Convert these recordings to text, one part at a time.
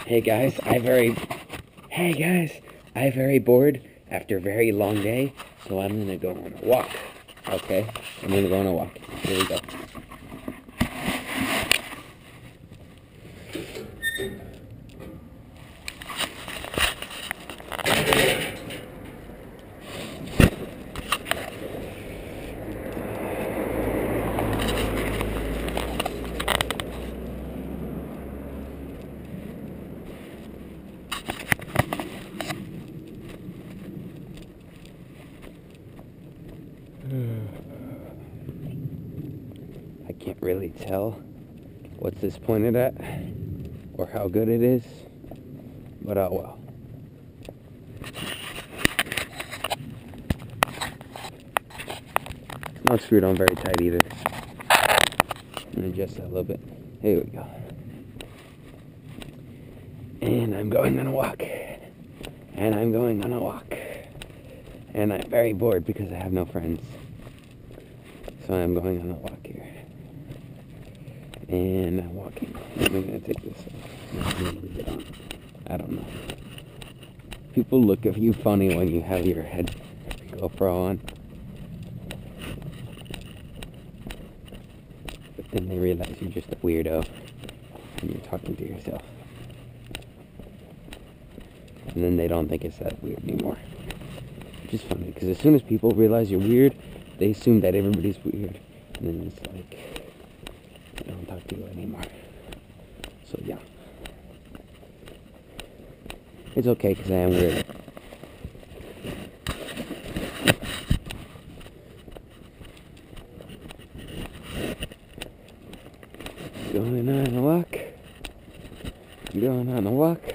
Hey guys, I very bored after a very long day, so I'm gonna go on a walk. Okay? I'm gonna go on a walk. Here we go. I can't really tell what's this pointed at or how good it is, but oh well. It's not screwed on very tight either. I'm gonna adjust that a little bit. Here we go. And I'm going on a walk. And I'm going on a walk. And I'm very bored because I have no friends. So I'm going on a walk here. And I'm walking. I'm gonna take this off. I don't know. People look at you funny when you have your head GoPro on. But then they realize you're just a weirdo and you're talking to yourself. And then they don't think it's that weird anymore. Which is funny, because as soon as people realize you're weird, they assume that everybody's weird. And then it's like, they don't talk to you anymore. So yeah. It's okay, because I am weird. Going on a walk. Going on a walk.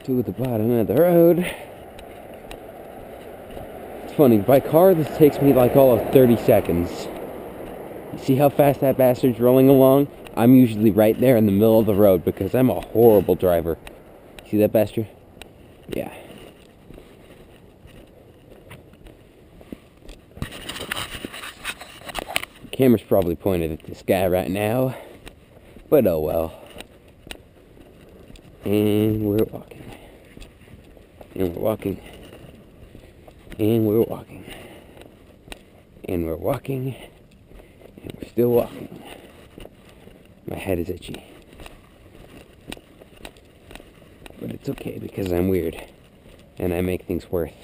To the bottom of the road. It's funny, by car this takes me like all of 30 seconds. You see how fast that bastard's rolling along? I'm usually right there in the middle of the road because I'm a horrible driver. See that bastard? Yeah. The camera's probably pointed at this guy right now, but oh well. And we're walking. And we're walking. And we're walking. And we're walking. And we're still walking. My head is itchy. But it's okay because I'm weird. And I make things worth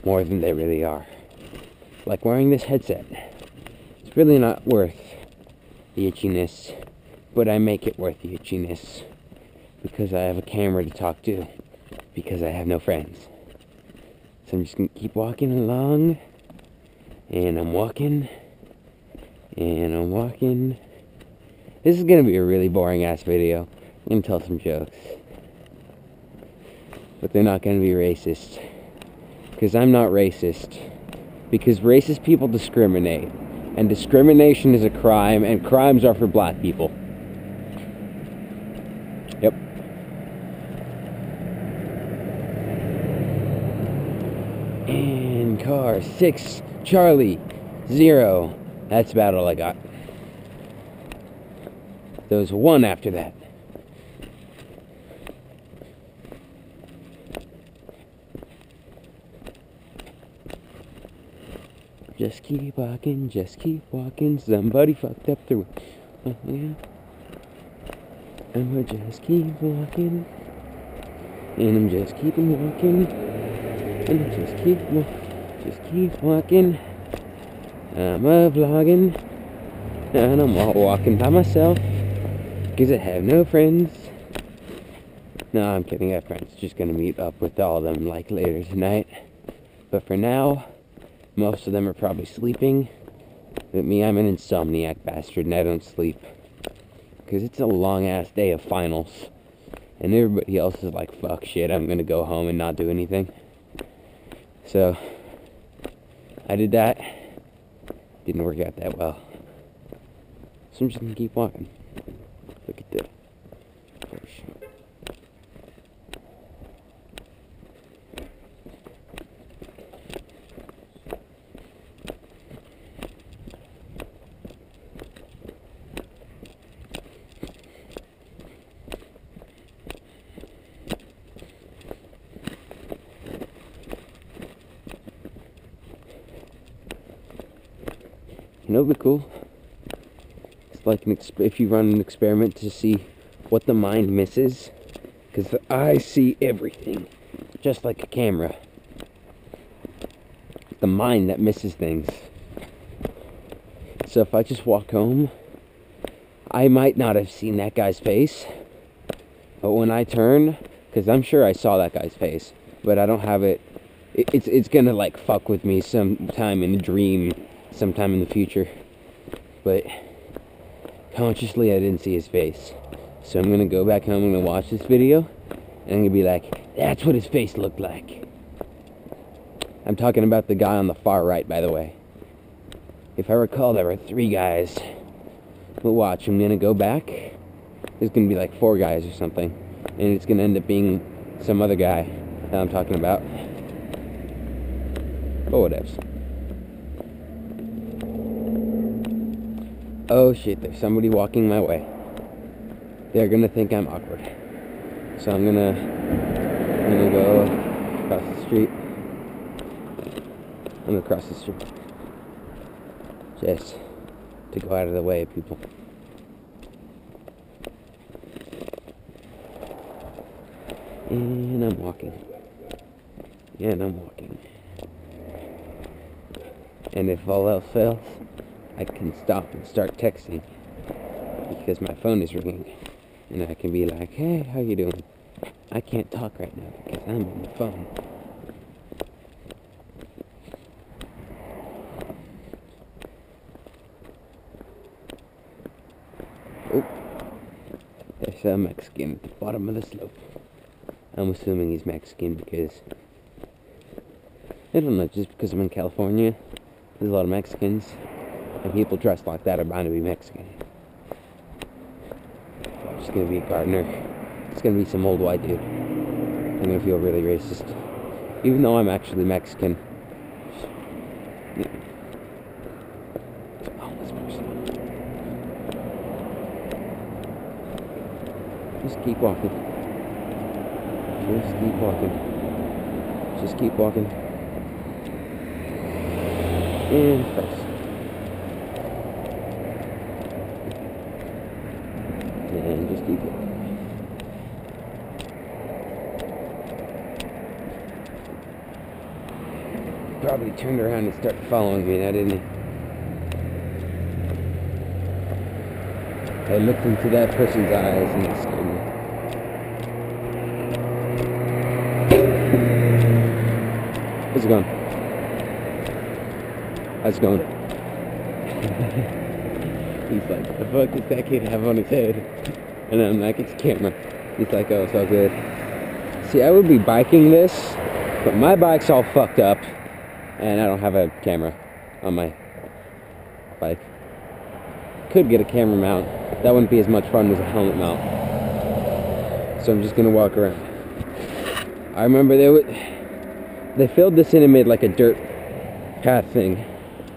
more than they really are. Like wearing this headset. It's really not worth the itchiness. But I make it worth the itchiness. Because I have a camera to talk to. Because I have no friends. So I'm just going to keep walking along. And I'm walking. And I'm walking. This is going to be a really boring ass video. I'm going to tell some jokes. But they're not going to be racist. Because I'm not racist. Because racist people discriminate. And discrimination is a crime. And crimes are for black people. Yep. And car 6 Charlie 0. That's about all I got. There was 1 after that. Just keep walking, somebody fucked up through it. Oh, yeah. And we'll just keep walking. And I'm just keeping walking. And I just keep walking. I'm vlogging. And I'm walking by myself. Because I have no friends. No, I'm kidding, I have friends. Just gonna meet up with all of them like later tonight. But for now, most of them are probably sleeping. But me, I'm an insomniac bastard and I don't sleep. Because it's a long ass day of finals. And everybody else is like, fuck shit, I'm gonna go home and not do anything. So, I did that. Didn't work out that well. So I'm just gonna keep walking. Look at that. Oh, shit. it'll be cool. It's like if you run an experiment to see what the mind misses, because the eye see everything, just like a camera. The mind that misses things. So if I just walk home, I might not have seen that guy's face, but when I turn, because I'm sure I saw that guy's face, but I don't have it, it's gonna like fuck with me sometime in a dream, sometime in the future, but consciously I didn't see his face. So I'm gonna go back home, I'm gonna watch this video, and I'm gonna be like, that's what his face looked like. I'm talking about the guy on the far right, by the way. If I recall, there were 3 guys. But watch, I'm gonna go back. There's gonna be like 4 guys or something. And it's gonna end up being some other guy that I'm talking about. But whatevs. Oh shit, there's somebody walking my way. They're gonna think I'm awkward. So I'm gonna go across the street. I'm gonna cross the street. Just to go out of the way of people. And I'm walking. And I'm walking. And if all else fails, I can stop and start texting. Because my phone is ringing. And I can be like, hey, how you doing? I can't talk right now because I'm on the phone. Oh, there's a Mexican at the bottom of the slope. I'm assuming he's Mexican because, I don't know, just because I'm in California, there's a lot of Mexicans, and people dressed like that are bound to be Mexican. I'm just gonna be a gardener. It's gonna be some old white dude. I'm gonna feel really racist. Even though I'm actually Mexican. Yeah. It's a homeless person. Just keep walking. Just keep walking. Just keep walking. And press. And just keep walking. Probably turned around and started following me now, didn't he? I looked into that person's eyes and it scared me. How's it going? How's it going? He's like, the fuck does that kid have on his head? And I'm like, it's a camera. He's like, oh, it's all good. See, I would be biking this, but my bike's all fucked up, and I don't have a camera on my bike. Could get a camera mount. That wouldn't be as much fun as a helmet mount. So I'm just gonna walk around. I remember they filled this in and made like a dirt path thing.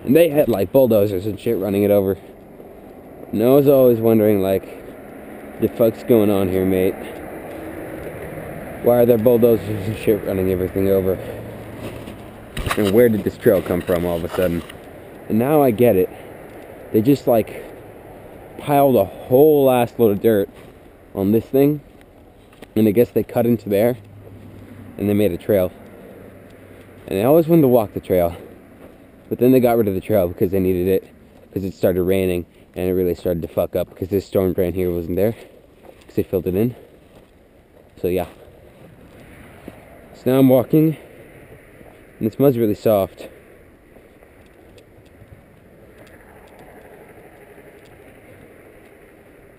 And they had like bulldozers and shit running it over. And I was always wondering, like, the fuck's going on here, mate? Why are there bulldozers and shit running everything over? And where did this trail come from all of a sudden? And now I get it. They just like piled a whole ass load of dirt on this thing. And I guess they cut into there. And they made a trail. And I always wanted to walk the trail. But then they got rid of the trail because they needed it. Because it started raining. And it really started to fuck up. Because this storm drain here wasn't there. Because they filled it in. So yeah. So now I'm walking. And this mud's really soft.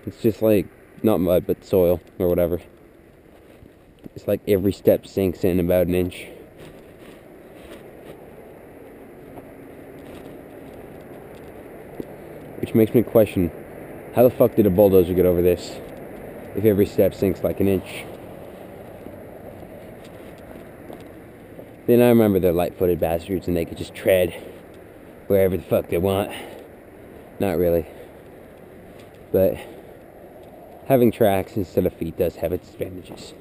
It's just like, not mud, but soil. Or whatever. It's like every step sinks in about an inch. Which makes me question, how the fuck did a bulldozer get over this? If every step sinks like an inch. Then I remember they're light-footed bastards and they could just tread wherever the fuck they want. Not really. But having tracks instead of feet does have its advantages.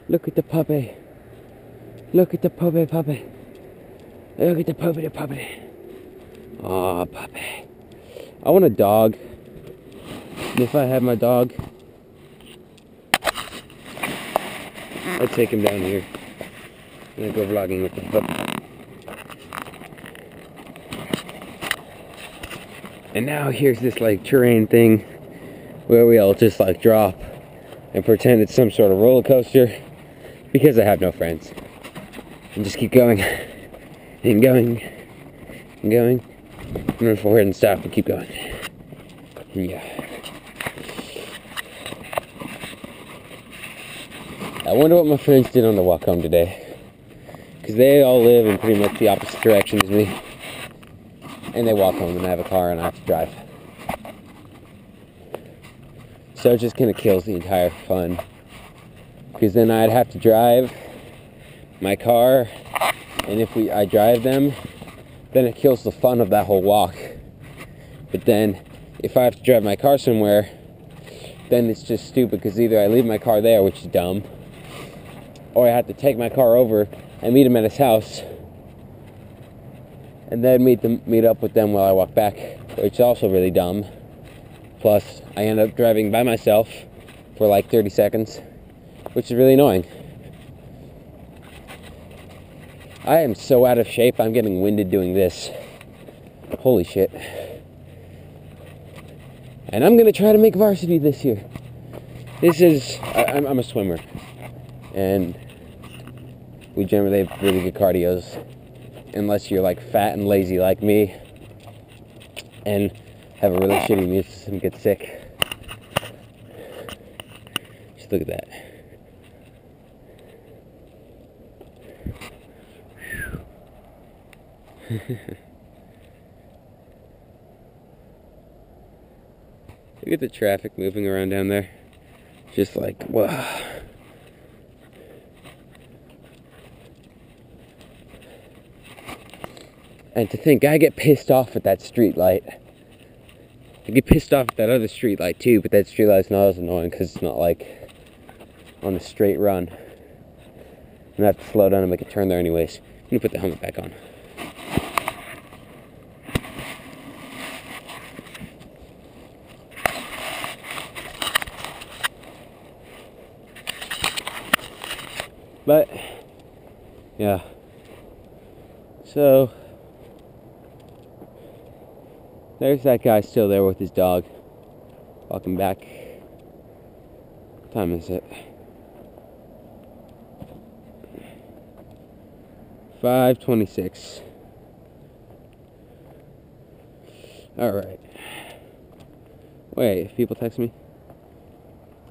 Look at the puppy. Look at the puppy. Look at the puppy. Aw, puppy. I want a dog. And if I had my dog, I'd take him down here and I'd go vlogging with the puppy. And now here's this like terrain thing where we all just like drop and pretend it's some sort of roller coaster because I have no friends. And just keep going and going and going. Move forward and stop and keep going. Yeah. I wonder what my friends did on the walk home today. Because they all live in pretty much the opposite direction as me. And they walk home and I have a car and I have to drive. So it just kind of kills the entire fun. Because then I'd have to drive my car, and if I drive them, then it kills the fun of that whole walk. But then, if I have to drive my car somewhere, then it's just stupid, because either I leave my car there, which is dumb, or I have to take my car over and meet him at his house, and then meet up with them while I walk back, which is also really dumb. Plus, I end up driving by myself for like 30 seconds, which is really annoying. I am so out of shape, I'm getting winded doing this. Holy shit. And I'm gonna try to make varsity this year. I'm a swimmer. And we generally have really good cardios. Unless you're like fat and lazy like me. And have a really shitty immune system and get sick. Just look at that. Look at the traffic moving around down there. Just like, wow. And to think, I get pissed off at that street light. I get pissed off at that other street light too, but that street light's not as annoying because it's not like on a straight run. I'm gonna have to slow down and make a turn there anyways. I'm gonna put the helmet back on. But, yeah. So, there's that guy still there with his dog. Walking back. What time is it? 5:26. Alright. Wait, if people text me?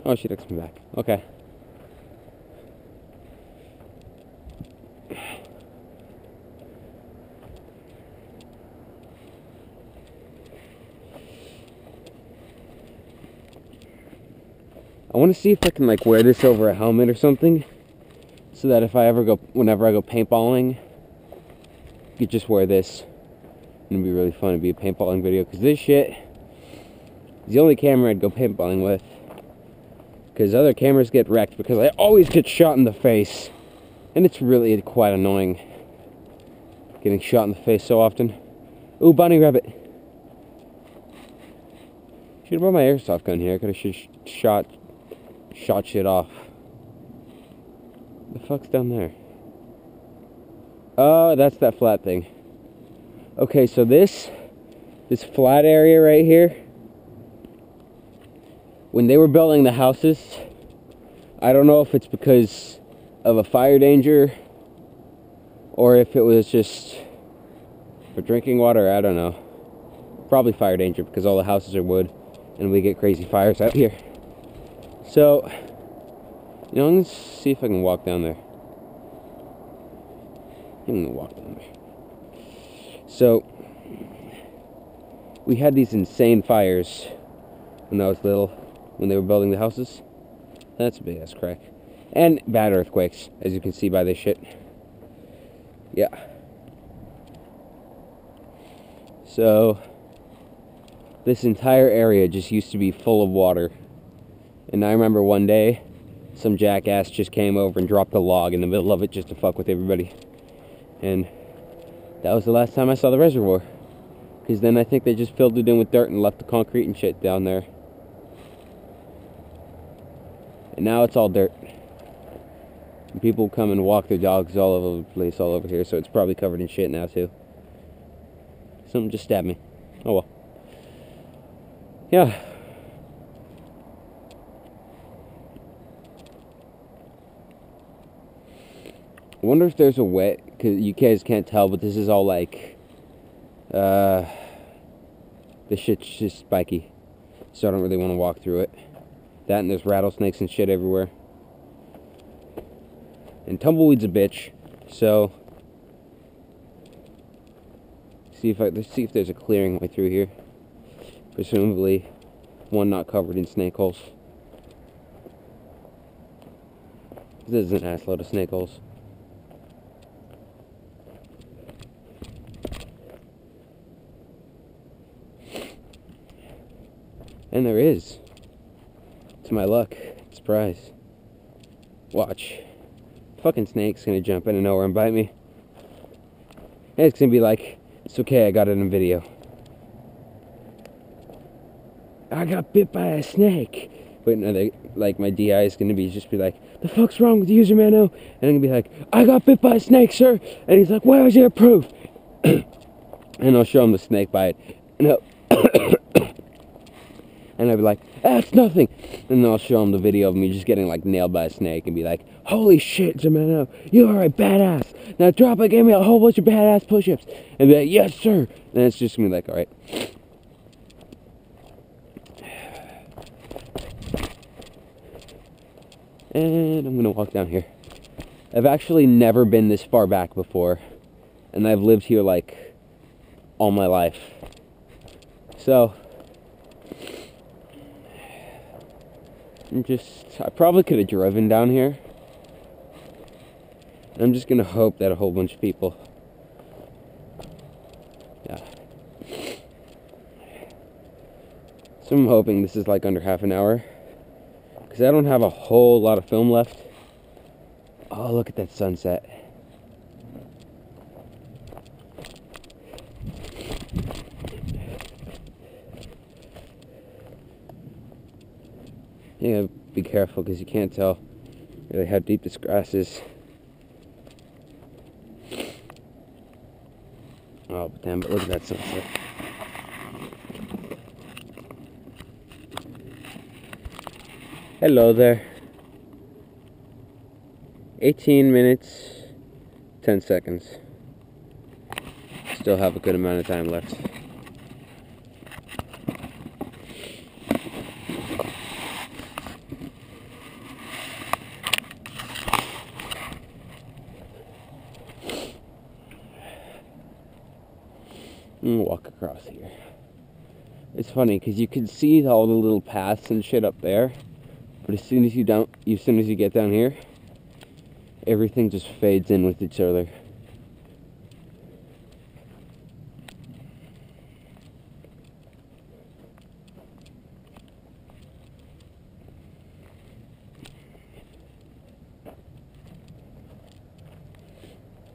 Oh, she texted me back. Okay. I want to see if I can like wear this over a helmet or something, so that whenever I go paintballing, I could just wear this. And it'd be really fun. It'd be a paintballing video, because this shit is the only camera I'd go paintballing with. Because other cameras get wrecked because I always get shot in the face. And it's really quite annoying getting shot in the face so often. Ooh, bunny rabbit. Should have brought my airsoft gun here. I could have shot shit off. The fuck's down there? Oh, that's that flat thing. Okay, so this flat area right here, when they were building the houses, I don't know if it's because of a fire danger or if it was just for drinking water, I don't know. Probably fire danger, because all the houses are wood and we get crazy fires out here. So, you know, let's see if I can walk down there. I'm gonna walk down there. So, we had these insane fires when I was little, when they were building the houses. That's a big ass crack. And bad earthquakes, as you can see by this shit. Yeah. So, this entire area just used to be full of water. And I remember one day, some jackass just came over and dropped a log in the middle of it just to fuck with everybody. And that was the last time I saw the reservoir. Because then I think they just filled it in with dirt and left the concrete and shit down there. And now it's all dirt. And people come and walk their dogs all over the place, all over here, so it's probably covered in shit now too. Something just stabbed me. Oh well. Yeah. I wonder if there's a way, because you guys can't tell, but this is all like, this shit's just spiky, so I don't really want to walk through it. That and there's rattlesnakes and shit everywhere. And tumbleweed's a bitch, so let's see if there's a clearing way through here. Presumably one not covered in snake holes. This is an assload of snake holes. And there is. To my luck. Surprise. Watch. Fucking snake's gonna jump in of nowhere and bite me. And it's gonna be like, it's okay, I got it in video. I got bit by a snake. But no, like my DI is gonna be just be like, the fuck's wrong with user Mano? And I'm gonna be like, I got bit by a snake, sir. And he's like, where is your proof? And I'll show him the snake bite. And and I'd be like, that's nothing. And then I'll show him the video of me just getting like nailed by a snake and be like, holy shit, Jamano, you are a badass. Now drop it, give me a whole bunch of badass push-ups. And be like, yes, sir. And it's just gonna be like, alright. And I'm gonna walk down here. I've actually never been this far back before. And I've lived here like all my life. So I probably could have driven down here. I'm just gonna hope that a whole bunch of people, yeah. So I'm hoping this is like under half an hour, because I don't have a whole lot of film left. Oh, look at that sunset. You gotta be careful because you can't tell really how deep this grass is. Oh, damn, but look at that sunset. Hello there. 18 minutes, 10 seconds. Still have a good amount of time left. I'm gonna walk across here. It's funny because you can see all the little paths and shit up there, but as soon as you get down here, everything just fades in with each other.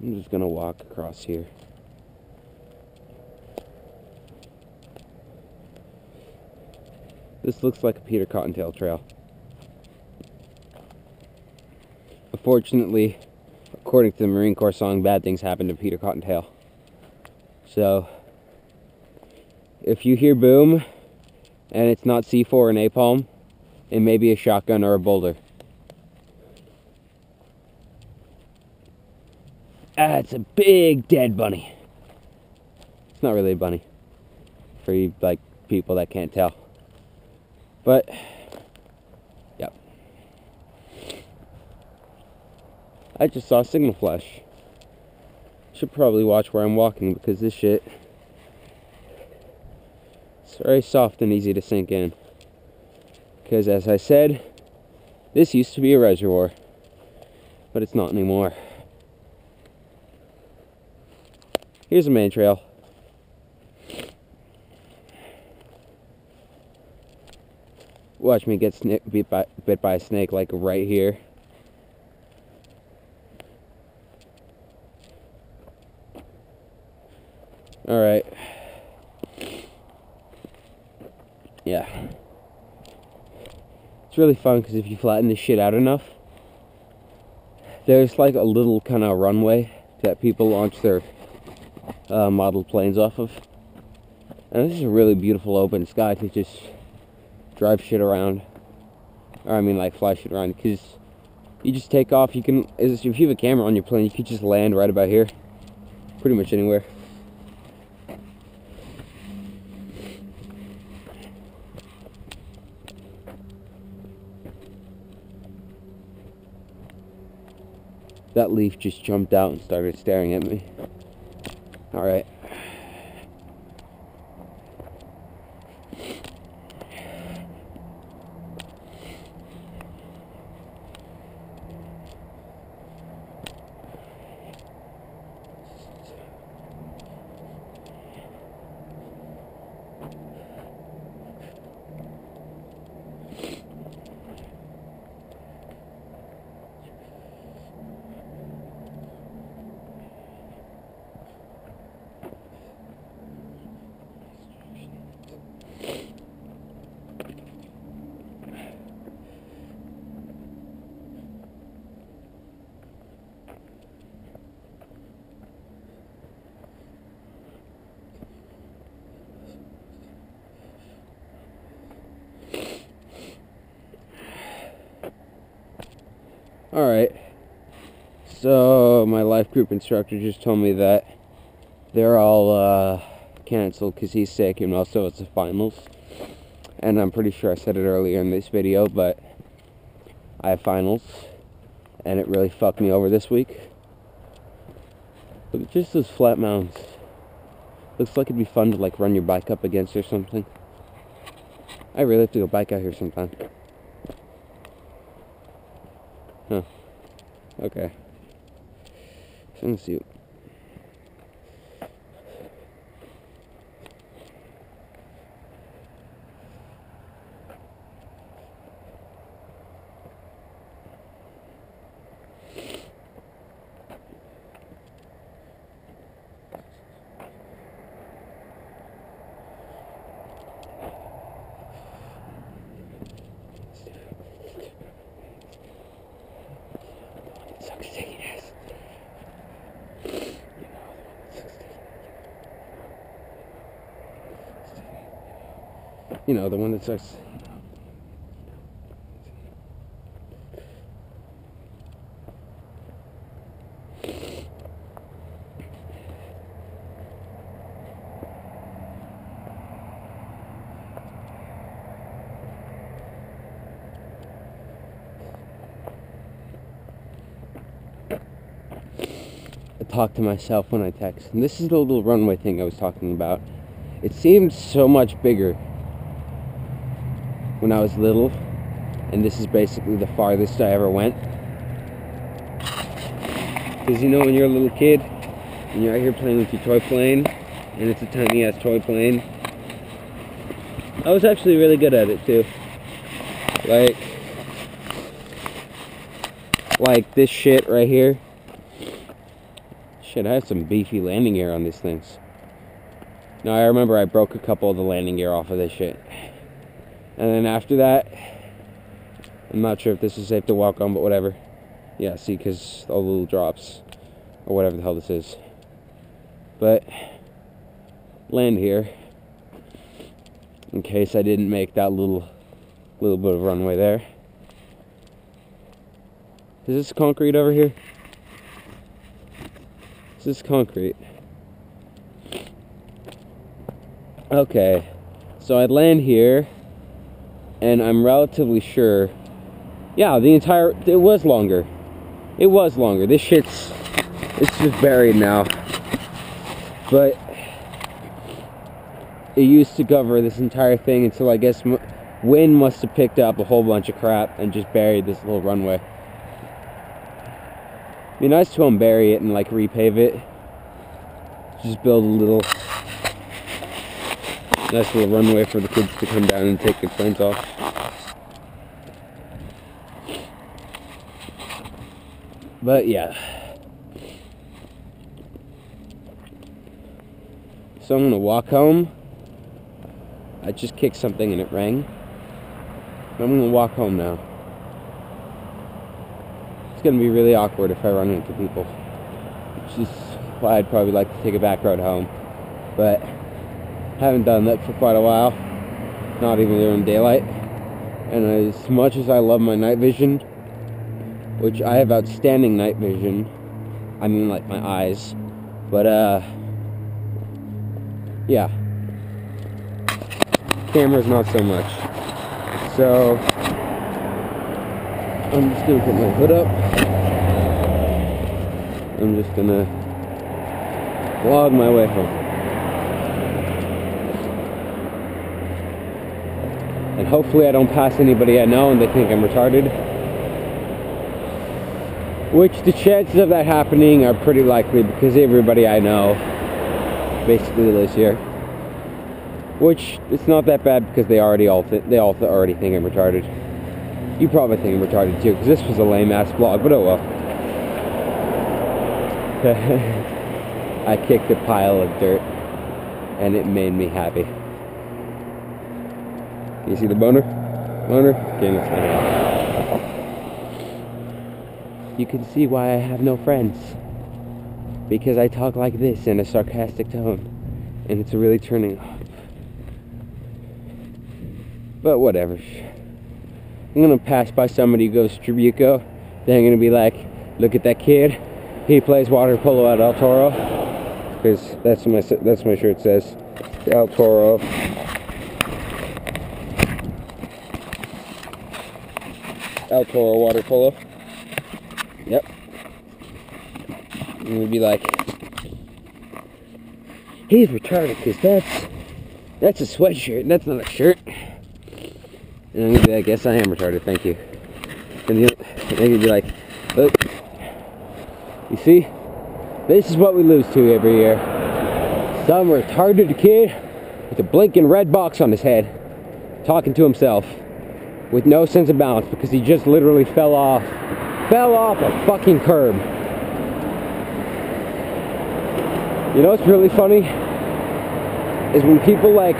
I'm just gonna walk across here. This looks like a Peter Cottontail trail. Unfortunately, according to the Marine Corps song, bad things happen to Peter Cottontail. So, if you hear boom, and it's not C4 or napalm, it may be a shotgun or a boulder. Ah, it's a big dead bunny. It's not really a bunny, for you, like, people that can't tell. But, yep. I just saw a signal flash. Should probably watch where I'm walking because this shit is very soft and easy to sink in. Because as I said, this used to be a reservoir, but it's not anymore. Here's a main trail. Watch me get bit by a snake, like right here. Alright. Yeah. It's really fun because if you flatten this shit out enough, there's like a little kind of runway that people launch their model planes off of. And this is a really beautiful open sky to just drive shit around. Or I mean like fly shit around, because you just take off. You can, if you have a camera on your plane, you can just land right about here. Pretty much anywhere. That leaf just jumped out and started staring at me. Alright. Alright, so my life group instructor just told me that they're all canceled because he's sick, and also it's the finals. And I'm pretty sure I said it earlier in this video, but I have finals, and it really fucked me over this week. Look at just those flat mounds. Looks like it'd be fun to like run your bike up against or something. I really have to go bike out here sometime. Huh. Okay. So let's see. You know, the one that sucks. I talk to myself when I text. And this is the little runway thing I was talking about. It seemed so much bigger when I was little, and this is basically the farthest I ever went. Because you know, when you're a little kid and you're out here playing with your toy plane, and it's a tiny ass toy plane, I was actually really good at it too. Like this shit right here. Shit, I have some beefy landing gear on these things. Now I remember I broke a couple of the landing gear off of this shit. And then after that, I'm not sure if this is safe to walk on, but whatever. Yeah, see, because all the little drops, or whatever the hell this is. But, land here, in case I didn't make that little bit of runway there. Is this concrete over here? Is this concrete? Okay, so I'd land here. And I'm relatively sure, yeah, it was longer. It was longer. This shit's, it's just buried now. But it used to cover this entire thing until I guess wind must have picked up a whole bunch of crap and just buried this little runway. It'd be nice to unbury it and like repave it. Just build a little nice little runway for the kids to come down and take their planes off. But yeah. So I'm gonna walk home. I just kicked something and it rang. I'm gonna walk home now. It's gonna be really awkward if I run into people. Which is why I'd probably like to take a back road home. But haven't done that for quite a while. Not even during daylight. And as much as I love my night vision, which I have outstanding night vision, I mean like my eyes, but yeah, cameras not so much. So I'm just gonna put my hood up. I'm just gonna vlog my way home. And hopefully I don't pass anybody I know and they think I'm retarded. Which the chances of that happening are pretty likely because everybody I know basically lives here. Which it's not that bad because they all already think I'm retarded. You probably think I'm retarded too because this was a lame ass vlog, but oh well. I kicked a pile of dirt and it made me happy. You see the boner? Boner? Okay, let's turn it off. You can see why I have no friends. Because I talk like this in a sarcastic tone. And it's really turning off. But whatever. I'm gonna pass by somebody who goes to Tribuco. Then I'm gonna be like, look at that kid. He plays water polo at El Toro. Because that's what my shirt says. El Toro. El Toro water polo. Yep. And we'd be like, he's retarded because that's a sweatshirt. That's not a shirt. And I'm gonna be like, yes, I am retarded. Thank you. And then you'd be like, look, you see, this is what we lose to every year. Some retarded kid with a blinking red box on his head, talking to himself. With no sense of balance because he just literally fell off a fucking curb. You know what's really funny? Is when people like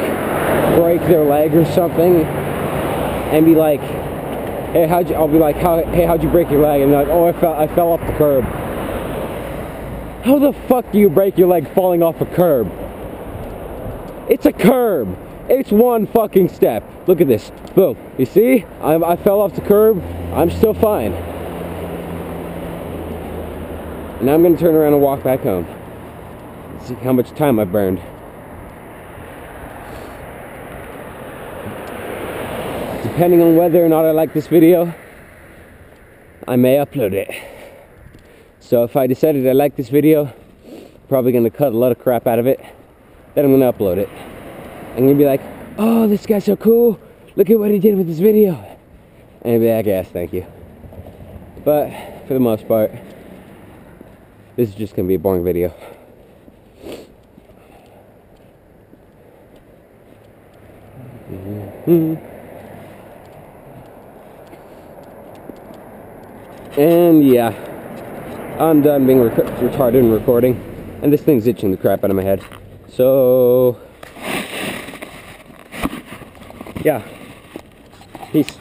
break their leg or something and be like, hey, I'll be like, hey, how'd you break your leg? And they're like, oh, I fell off the curb. How the fuck do you break your leg falling off a curb? It's a curb. It's one fucking step. Look at this. Boom. You see? I fell off the curb. I'm still fine. And now I'm going to turn around and walk back home. Let's see how much time I burned. Depending on whether or not I like this video, I may upload it. So if I decided I like this video, I'm probably going to cut a lot of crap out of it. Then I'm going to upload it. I'm gonna be like, oh, this guy's so cool. Look at what he did with this video. And I'll be like, yes, thank you. But for the most part, this is just gonna be a boring video. And yeah, I'm done being retarded and recording. And this thing's itching the crap out of my head. So yeah, peace.